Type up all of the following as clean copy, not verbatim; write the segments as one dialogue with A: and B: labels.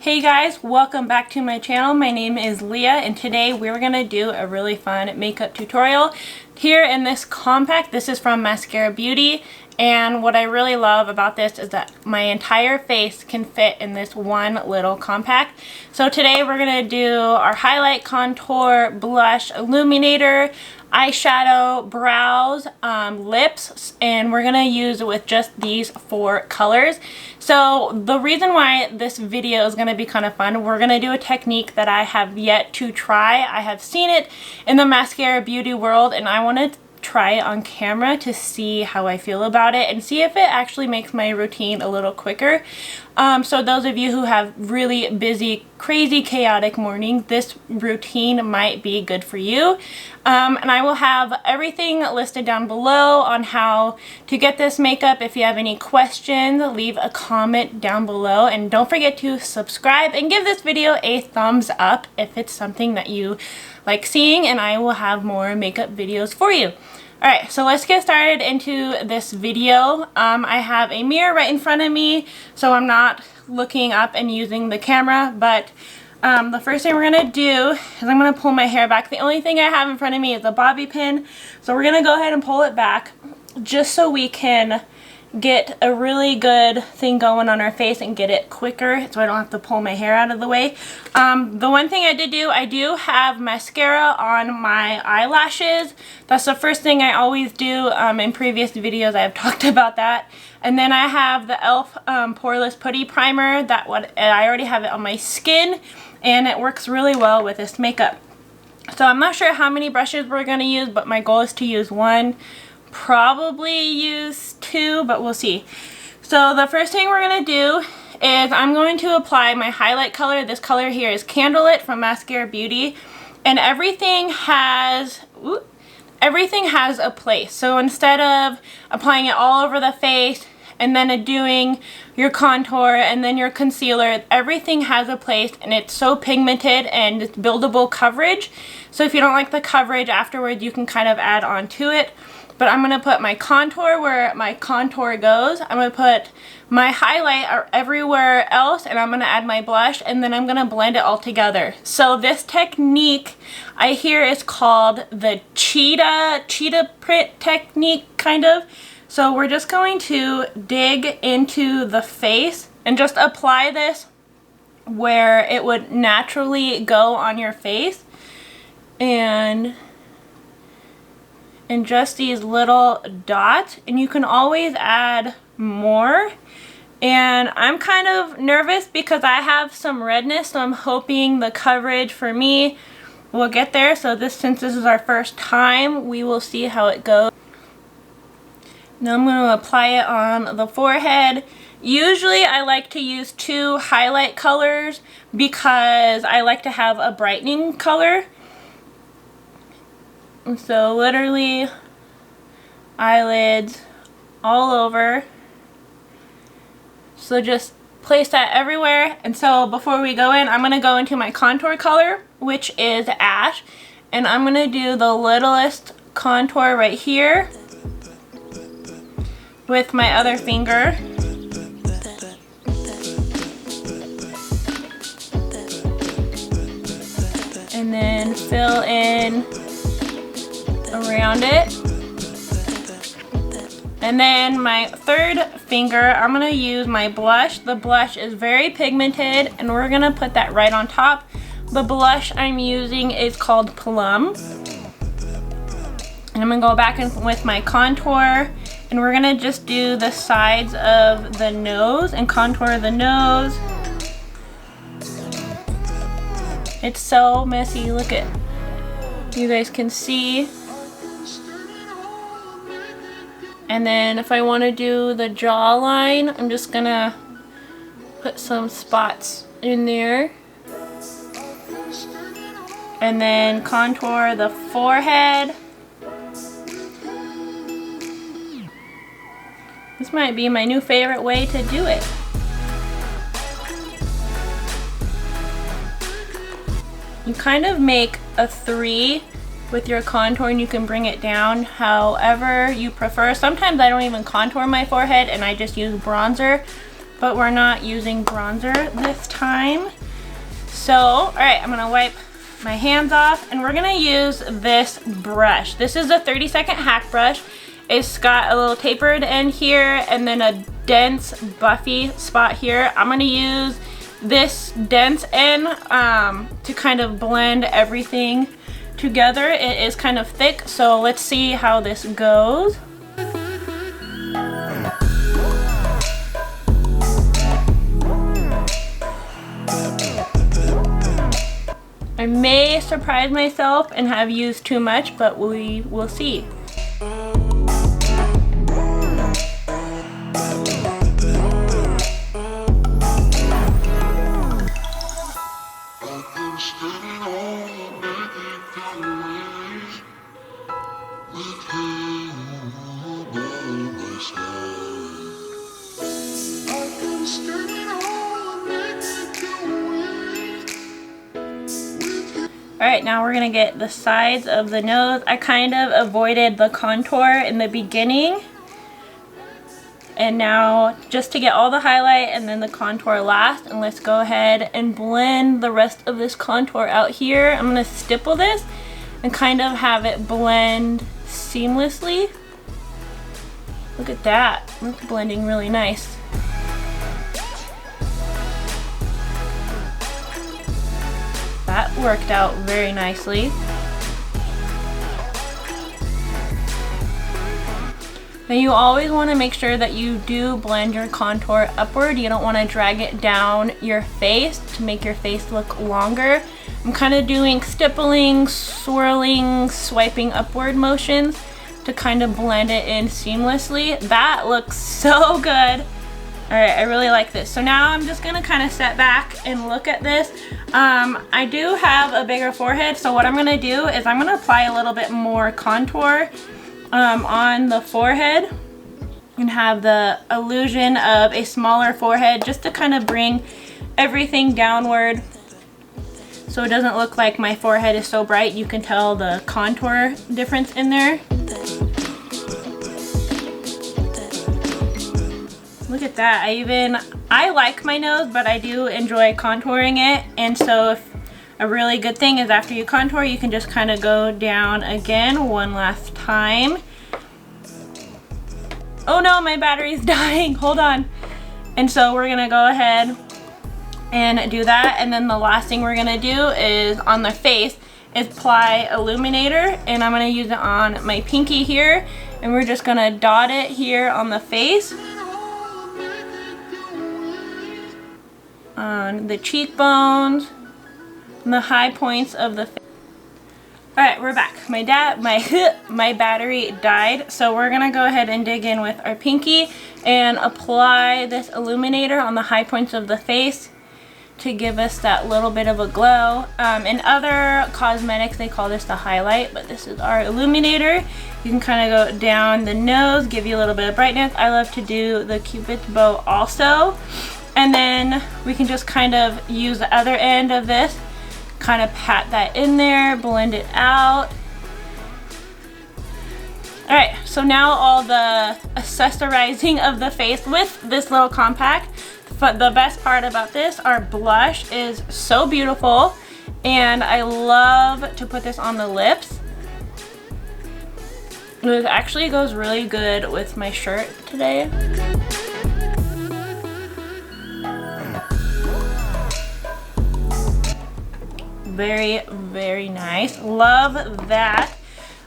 A: Hey guys, welcome back to my channel. My name is Leah and today we're going to do a really fun makeup tutorial here in this compact. This is from Maskcara Beauty, and what I really love about this is that my entire face can fit in this one little compact. So today we're going to do our highlight, contour, blush, illuminator, eyeshadow, brows, lips, and we're gonna use it with just these 4 colors. So the reason why this video is gonna be kind of fun, we're gonna do a technique that I have yet to try. I have seen it in the Maskcara Beauty world and I want to try it on camera to see how I feel about it and see if it actually makes my routine a little quicker. So those of you who have really busy, crazy, chaotic mornings, this routine might be good for you. And I will have everything listed down below on how to get this makeup. If you have any questions, leave a comment down below, and don't forget to subscribe and give this video a thumbs up if it's something that you like seeing, and I will have more makeup videos for you. Alright, so let's get started into this video. I have a mirror right in front of me, so I'm not looking up and using the camera, but the first thing we're going to do is I'm going to pull my hair back. The only thing I have in front of me is a bobby pin, so we're going to go ahead and pull it back just so we can get a really good thing going on our face and get it quicker so I don't have to pull my hair out of the way. The one thing I did do, I do have mascara on my eyelashes. That's the first thing I always do. In previous videos I have talked about that. And then I have the e.l.f. Poreless Putty Primer. I already have it on my skin and it works really well with this makeup. So I'm not sure how many brushes we're going to use, but my goal is to use 1. Probably use 2, but we'll see. So the first thing we're going to do is I'm going to apply my highlight color. This color here is Candlelit from Maskcara Beauty, and everything has a place. So instead of applying it all over the face and then doing your contour and then your concealer, everything has a place, and it's so pigmented and it's buildable coverage. So if you don't like the coverage afterwards, you can kind of add on to it. But I'm going to put my contour where my contour goes. I'm going to put my highlight everywhere else, and I'm going to add my blush, and then I'm going to blend it all together. So this technique I hear is called the cheetah print technique, kind of. So we're just going to dig into the face and just apply this where it would naturally go on your face. And just these little dots, and you can always add more. And I'm kind of nervous because I have some redness, so I'm hoping the coverage for me will get there. So since this is our first time, we will see how it goes. Now I'm going to apply it on the forehead. Usually I like to use 2 highlight colors because I like to have a brightening color. So literally eyelids all over. So just place that everywhere. And so before we go in, I'm going to go into my contour color, which is Ash. And I'm going to do the littlest contour right here with my other finger. And then fill in around it. And then my third finger, I'm going to use my blush. The blush is very pigmented and we're going to put that right on top. The blush I'm using is called Plum. And I'm going to go back in with my contour, and we're going to just do the sides of the nose and contour the nose. It's so messy, look at, you guys can see. And then if I want to do the jawline, I'm just gonna put some spots in there. And then contour the forehead. This might be my new favorite way to do it. You kind of make a 3 with your contour, and you can bring it down however you prefer. Sometimes I don't even contour my forehead and I just use bronzer. but we're not using bronzer this time. So, all right, I'm gonna wipe my hands off, and we're gonna use this brush. This is a 30-second hack brush. It's got a little tapered end here and then a dense buffy spot here. I'm gonna use this dense end to kind of blend everything together. It is kind of thick, so let's see how this goes. I may surprise myself and have used too much, but we will see. Alright, now we're gonna get the sides of the nose. I kind of avoided the contour in the beginning. And now, just to get all the highlight and then the contour last, and let's go ahead and blend the rest of this contour out here. I'm gonna stipple this and kind of have it blend seamlessly. Look at that, it's blending really nice. That worked out very nicely. Now you always want to make sure that you do blend your contour upward. You don't want to drag it down your face to make your face look longer. I'm kind of doing stippling, swirling, swiping upward motions to kind of blend it in seamlessly. That looks so good. Alright, I really like this. So now I'm just gonna kind of step back and look at this. I do have a bigger forehead, so what I'm gonna do is I'm gonna apply a little bit more contour on the forehead and have the illusion of a smaller forehead, just to kind of bring everything downward so it doesn't look like my forehead is so bright. You can tell the contour difference in there. Look at that. I like my nose, but I do enjoy contouring it. And so if a really good thing is after you contour, you can just kind of go down again one last time. Oh no, my battery's dying. Hold on. And so we're gonna go ahead and do that. And then the last thing we're gonna do is on the face is apply illuminator, and I'm gonna use it on my pinky here, and we're just gonna dot it here on the face. On the cheekbones and the high points of the face. Alright, we're back. My battery died, so we're gonna go ahead and dig in with our pinky and apply this illuminator on the high points of the face to give us that little bit of a glow. In other cosmetics they call this the highlight, but this is our illuminator. You can kind of go down the nose, give you a little bit of brightness. I love to do the Cupid's bow also. And then we can just kind of use the other end of this, kind of pat that in there, blend it out. Alright, so now all the accessorizing of the face with this little compact. But the best part about this, our blush is so beautiful, and I love to put this on the lips. It actually goes really good with my shirt today. Very, very nice. Love that.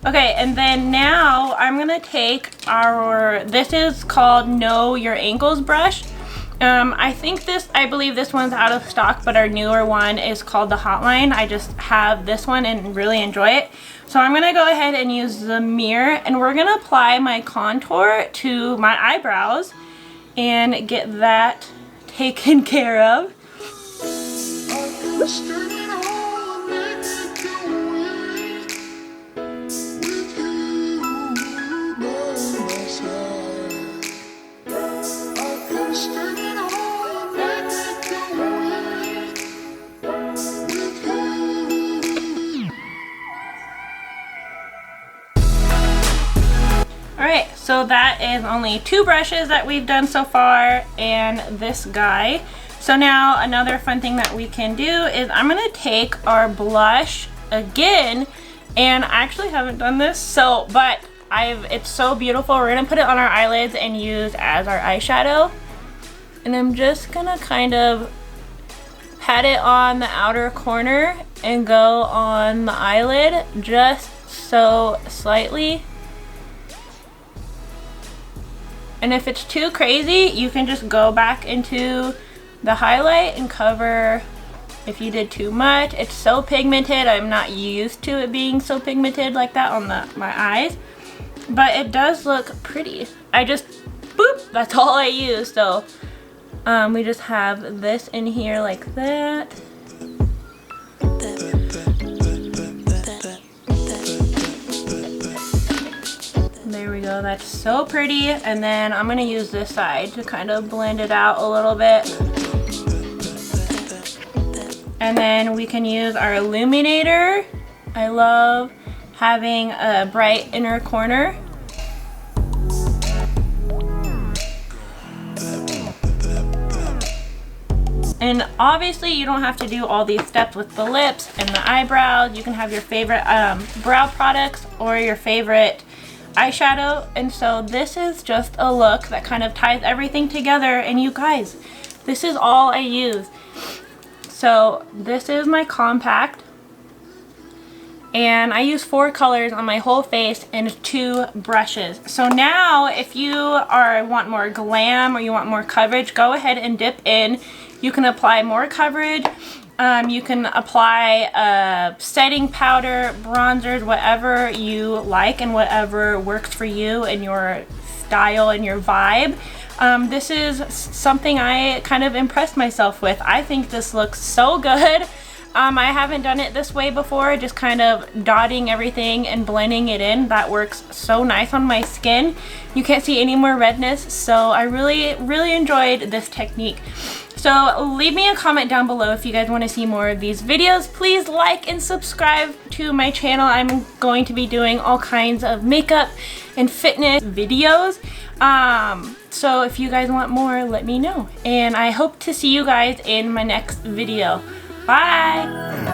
A: Okay, and then now I'm gonna take this is called Know Your Ankles brush. I believe this one's out of stock, but our newer one is called the Hotline. I just have this one and really enjoy it. So I'm gonna go ahead and use the mirror, and we're gonna apply my contour to my eyebrows and get that taken care of. So that is only 2 brushes that we've done so far, and this guy. So now another fun thing that we can do is I'm gonna take our blush again, and I actually haven't done this, but it's so beautiful. We're gonna put it on our eyelids and use as our eyeshadow. And I'm just gonna kind of pat it on the outer corner and go on the eyelid just so slightly. And if it's too crazy, you can just go back into the highlight and cover if you did too much. It's so pigmented. I'm not used to it being so pigmented like that on my eyes, but it does look pretty. I just, boop, that's all I use. So we just have this in here like that. There we go, that's so pretty. And then I'm gonna use this side to kind of blend it out a little bit. And then we can use our illuminator. I love having a bright inner corner. And obviously you don't have to do all these steps with the lips and the eyebrows. You can have your favorite brow products or your favorite eyeshadow. And so this is just a look that kind of ties everything together. And you guys, this is all I use. So this is my compact, and I use 4 colors on my whole face and 2 brushes. So now if you want more glam or you want more coverage, go ahead and dip in. You can apply more coverage. You can apply setting powder, bronzers, whatever you like and whatever works for you and your style and your vibe. This is something I kind of impressed myself with. I think this looks so good. I haven't done it this way before, just kind of dotting everything and blending it in. That works so nice on my skin. You can't see any more redness, so I really enjoyed this technique. So leave me a comment down below if you guys want to see more of these videos. Please like and subscribe to my channel. I'm going to be doing all kinds of makeup and fitness videos. So if you guys want more, let me know. And I hope to see you guys in my next video. Bye!